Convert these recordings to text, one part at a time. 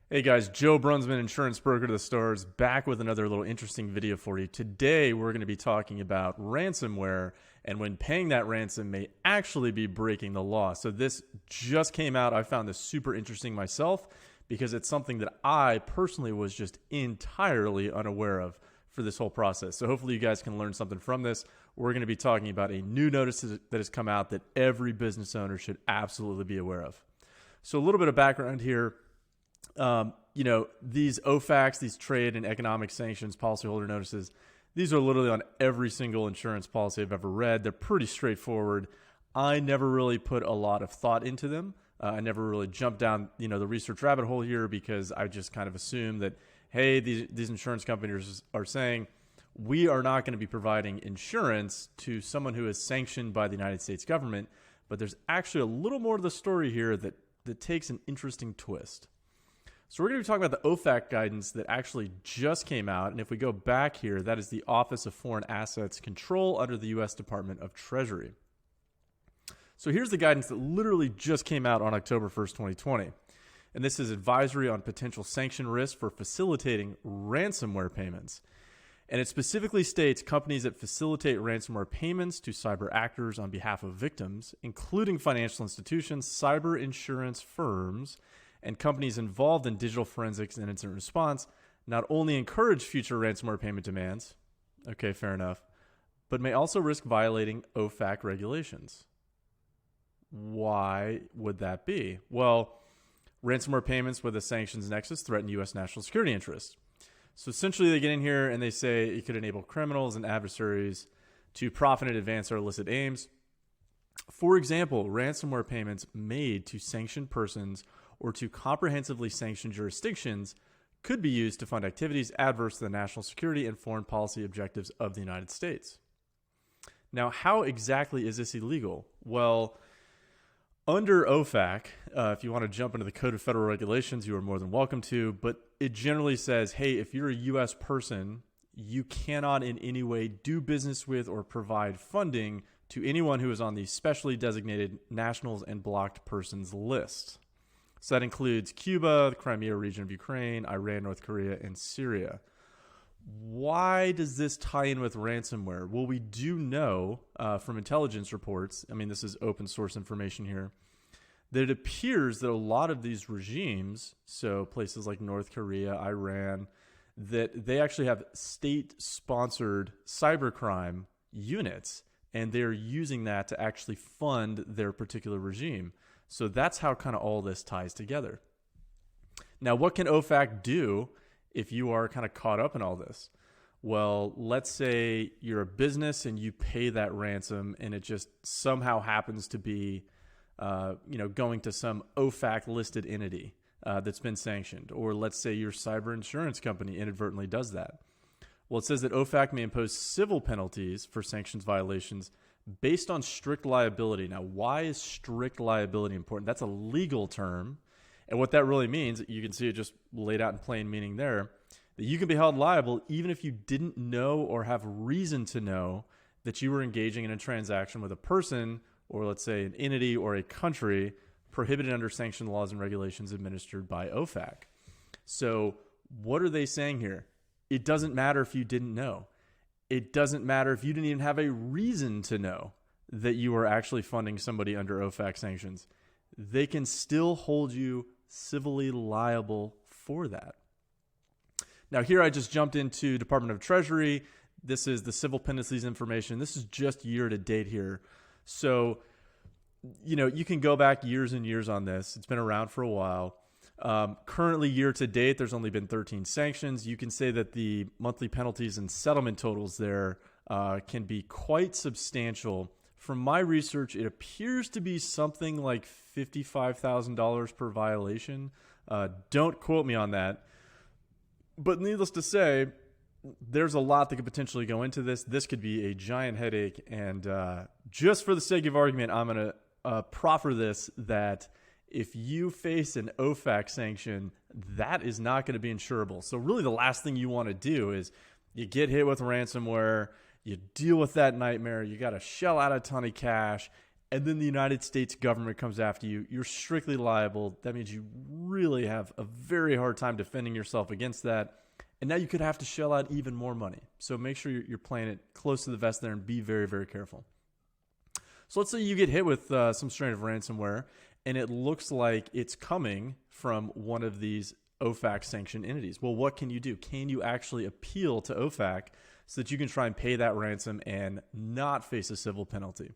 Hey guys, Joe Brunsman, insurance broker to the stars, back with another little interesting video for you. Today we're going to be talking about ransomware and when paying that ransom may actually be breaking the law. So this just came out. I found this super interesting myself because it's something that I personally was just entirely unaware of for this whole process. So hopefully you guys can learn something from this. We're going to be talking about a new notice that has come out that every business owner should absolutely be aware of. So a little bit of background here. These OFACs, these trade and economic sanctions policyholder notices, these are literally on every single insurance policy I've ever read. They're pretty straightforward. I never really put a lot of thought into them. I never really jumped down, the research rabbit hole here because I just kind of assumed that, hey, these insurance companies are saying we are not going to be providing insurance to someone who is sanctioned by the United States government. But there's actually a little more to the story here that takes an interesting twist. So we're going to be talking about the OFAC guidance that actually just came out. And if we go back here, that is the Office of Foreign Assets Control under the U.S. Department of Treasury. So here's the guidance that literally just came out on October 1st, 2020. And this is advisory on potential sanction risks for facilitating ransomware payments. And it specifically states companies that facilitate ransomware payments to cyber actors on behalf of victims, including financial institutions, cyber insurance firms, and companies involved in digital forensics and incident response, not only encourage future ransomware payment demands, okay, fair enough, but may also risk violating OFAC regulations. Why would that be? Well, ransomware payments with a sanctions nexus threaten U.S. national security interests. So essentially they get in here and they say it could enable criminals and adversaries to profit and advance their illicit aims. For example, ransomware payments made to sanctioned persons or to comprehensively sanctioned jurisdictions could be used to fund activities adverse to the national security and foreign policy objectives of the United States. Now, how exactly is this illegal? Well, under OFAC, if you want to jump into the Code of Federal Regulations, you are more than welcome to, but it generally says, hey, if you're a U.S. person, you cannot in any way do business with or provide funding to anyone who is on the specially designated nationals and blocked persons list. So that includes Cuba, the Crimea region of Ukraine, Iran, North Korea, and Syria. Why does this tie in with ransomware? Well, we do know from intelligence reports, this is open source information here, that it appears that a lot of these regimes, so places like North Korea, Iran, that they actually have state-sponsored cybercrime units, and they're using that to actually fund their particular regime. So that's how kind of all this ties together. Now, what can OFAC do if you are kind of caught up in all this? Well, let's say you're a business and you pay that ransom and it just somehow happens to be, going to some OFAC listed entity that's been sanctioned. Or let's say your cyber insurance company inadvertently does that. Well, it says that OFAC may impose civil penalties for sanctions violations based on strict liability. Now, why is strict liability important? That's a legal term. And what that really means, you can see it just laid out in plain meaning there, that you can be held liable even if you didn't know or have reason to know that you were engaging in a transaction with a person or let's say an entity or a country prohibited under sanction laws and regulations administered by OFAC. So what are they saying here? It doesn't matter if you didn't know. It doesn't matter if you didn't even have a reason to know that you were actually funding somebody under OFAC sanctions. They can still hold you civilly liable for that. Now here I just jumped into Department of Treasury. This is the civil penalties information. This is just year to date here. So, you can go back years and years on this. It's been around for a while. Currently, year to date, there's only been 13 sanctions. You can say that the monthly penalties and settlement totals there can be quite substantial. From my research, it appears to be something like $55,000 per violation. Don't quote me on that. But needless to say, there's a lot that could potentially go into this. This could be a giant headache. And just for the sake of argument, I'm going to proffer this that if you face an OFAC sanction, that is not going to be insurable. So really the last thing you want to do is you get hit with ransomware, you deal with that nightmare, you got to shell out a ton of cash, and then the United States government comes after you, you're strictly liable. That means you really have a very hard time defending yourself against that. And now you could have to shell out even more money. So make sure you're playing it close to the vest there and be very, very careful. So let's say you get hit with some strain of ransomware, and it looks like it's coming from one of these OFAC sanctioned entities. Well, what can you do? Can you actually appeal to OFAC so that you can try and pay that ransom and not face a civil penalty?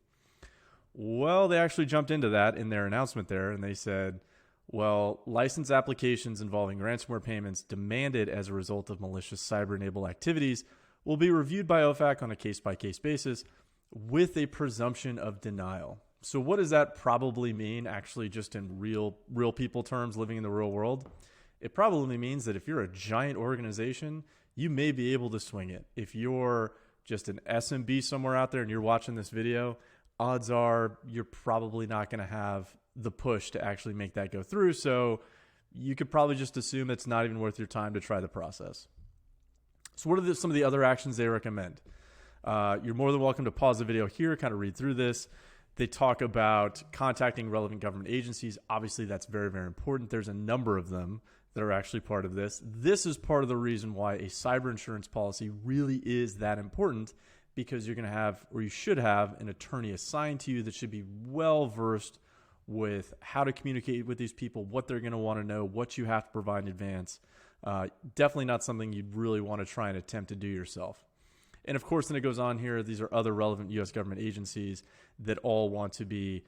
Well, they actually jumped into that in their announcement there, and they said, well, license applications involving ransomware payments demanded as a result of malicious cyber-enabled activities will be reviewed by OFAC on a case-by-case basis with a presumption of denial. So what does that probably mean, actually, just in real people terms living in the real world? It probably means that if you're a giant organization, you may be able to swing it. If you're just an SMB somewhere out there and you're watching this video, odds are you're probably not going to have the push to actually make that go through. So you could probably just assume it's not even worth your time to try the process. So what are some of the other actions they recommend? You're more than welcome to pause the video here, kind of read through this. They talk about contacting relevant government agencies. Obviously, that's very, very important. There's a number of them that are actually part of this. This is part of the reason why a cyber insurance policy really is that important, because you're going to have, or you should have, an attorney assigned to you that should be well versed with how to communicate with these people, what they're going to want to know, what you have to provide in advance. Definitely not something you'd really want to try and attempt to do yourself. And of course, then it goes on here, these are other relevant U.S. government agencies that all want to be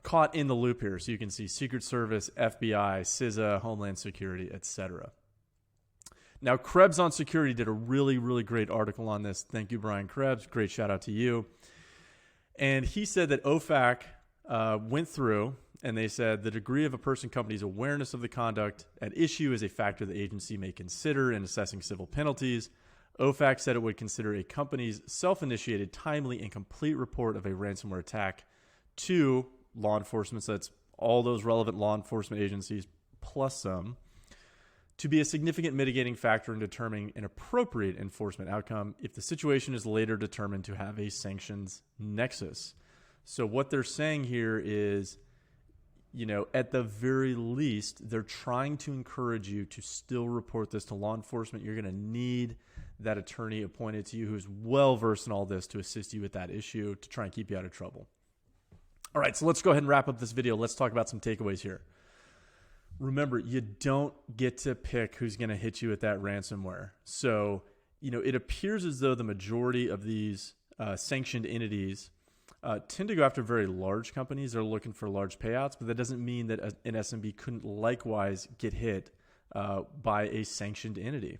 caught in the loop here. So you can see Secret Service, FBI, CISA, Homeland Security, etc. Now, Krebs on Security did a really, really great article on this. Thank you, Brian Krebs. Great shout out to you. And he said that OFAC went through and they said the degree of a person company's awareness of the conduct at issue is a factor the agency may consider in assessing civil penalties. OFAC said it would consider a company's self-initiated, timely, and complete report of a ransomware attack to law enforcement, so that's all those relevant law enforcement agencies plus some, to be a significant mitigating factor in determining an appropriate enforcement outcome if the situation is later determined to have a sanctions nexus. So what they're saying here is, at the very least, they're trying to encourage you to still report this to law enforcement. You're going to need that attorney appointed to you who's well versed in all this to assist you with that issue to try and keep you out of trouble. All right, so let's go ahead and wrap up this video. Let's talk about some takeaways here. Remember, you don't get to pick who's going to hit you with that ransomware. So, it appears as though the majority of these sanctioned entities tend to go after very large companies that are looking for large payouts, but that doesn't mean that an SMB couldn't likewise get hit by a sanctioned entity.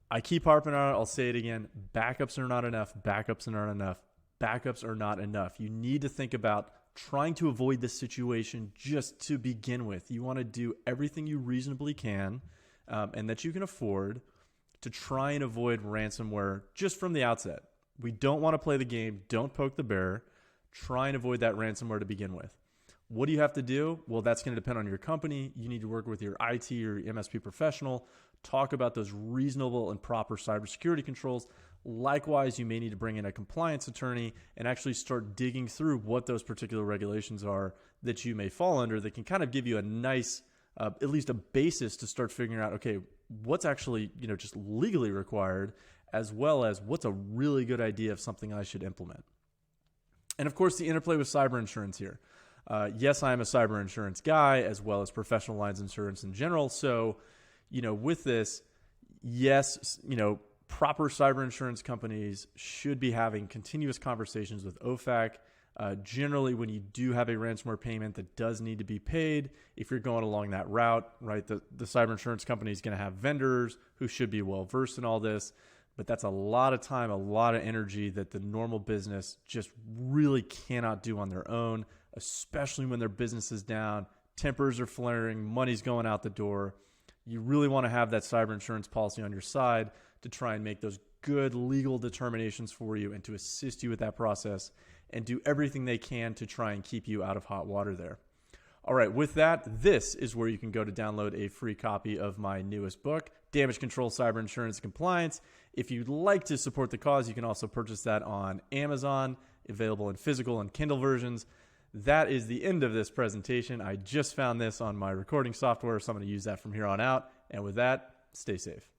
I keep harping on it. I'll say it again. Backups are not enough. Backups are not enough. Backups are not enough. You need to think about trying to avoid this situation just to begin with. You want to do everything you reasonably can and that you can afford to try and avoid ransomware just from the outset. We don't want to play the game. Don't poke the bear. Try and avoid that ransomware to begin with. What do you have to do? Well, that's going to depend on your company. You need to work with your IT or MSP professional. Talk about those reasonable and proper cybersecurity controls. Likewise, you may need to bring in a compliance attorney and actually start digging through what those particular regulations are that you may fall under that can kind of give you a nice, at least a basis to start figuring out, okay, what's actually, just legally required, as well as what's a really good idea of something I should implement. And of course, the interplay with cyber insurance here. Yes, I am a cyber insurance guy, as well as professional lines insurance in general. So, with this, yes, proper cyber insurance companies should be having continuous conversations with OFAC. Generally, when you do have a ransomware payment that does need to be paid, if you're going along that route, right, the cyber insurance company is going to have vendors who should be well versed in all this. But that's a lot of time, a lot of energy that the normal business just really cannot do on their own, especially when their business is down, tempers are flaring, money's going out the door. You really want to have that cyber insurance policy on your side to try and make those good legal determinations for you and to assist you with that process and do everything they can to try and keep you out of hot water there. All right, with that, this is where you can go to download a free copy of my newest book, Damage Control, Cyber Insurance and Compliance. If you'd like to support the cause, you can also purchase that on Amazon. available in physical and Kindle versions. That is the end of this presentation. I just found this on my recording software, so I'm going to use that from here on out. And with that, stay safe.